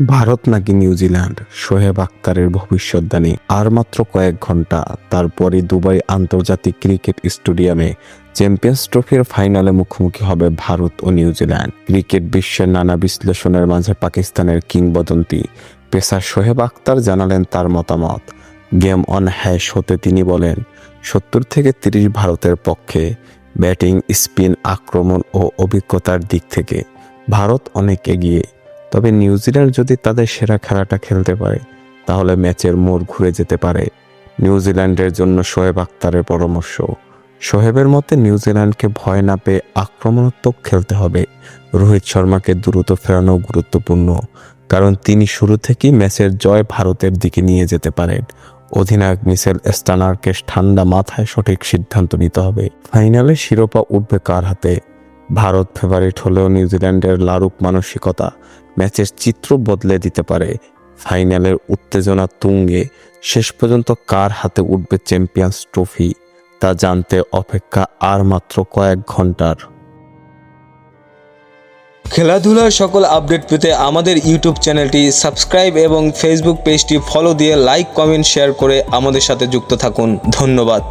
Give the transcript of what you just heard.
ভারত নাকি নিউজিল্যান্ড, শোয়েব আখতারের ভবিষ্যদ্বাণী। আর মাত্র কয়েক ঘন্টা, তারপরই দুবাই আন্তর্জাতিক ক্রিকেট স্টেডিয়ামে চ্যাম্পিয়ন্স ট্রফির ফাইনালে মুখোমুখি হবে ভারত ও নিউজিল্যান্ড। ক্রিকেট বিশ্বের নানা বিশ্লেষণের মাঝে পাকিস্তানের কিংবদন্তি পেসার শোয়েব আখতার জানালেন তার মতামত। গেম অন হ্যাশ হতে তিনি বলেন, 70 থেকে 30 ভারতের পক্ষে। ব্যাটিং, স্পিন, আক্রমণ ও অভিজ্ঞতার দিক থেকে ভারত অনেক এগিয়ে। তবে নিউজিল্যান্ড যদি তাদের সেরা খেলাটা খেলতে পারে, তাহলে ম্যাচের মোড় ঘুরে যেতে পারে। নিউজিল্যান্ডের জন্য শোয়েব আখতারের পরামর্শ। শোয়েবের মতে নিউজিল্যান্ডকে ভয় না পেয়ে আক্রমণাত্মক খেলতে হবে। রোহিত শর্মাকে দ্রুত ফেরানো গুরুত্বপূর্ণ, কারণ তিনি শুরু থেকেই ম্যাচের জয় ভারতের দিকে নিয়ে যেতে পারেন। অধিনায়ক মিচেল স্টার্নারকে ঠান্ডা মাথায় সঠিক সিদ্ধান্ত নিতে হবে। ফাইনালে শিরোপা উঠবে কার হাতে? ভারত ফেভারিট হলেও নিউজিল্যান্ডের লারুক মানসিকতা ম্যাচের চিত্র বদলে দিতে পারে। ফাইনালের উত্তেজনা তুঙ্গে। শেষ পর্যন্ত কার হাতে উঠবে চ্যাম্পিয়ন্স ট্রফি, তা জানতে অপেক্ষা আর মাত্র কয়েক ঘন্টার। খেলাধুলার সকল আপডেট পেতে আমাদের ইউটিউব চ্যানেলটি সাবস্ক্রাইব এবং ফেসবুক পেজটি ফলো দিয়ে লাইক, কমেন্ট, শেয়ার করে আমাদের সাথে যুক্ত থাকুন। ধন্যবাদ।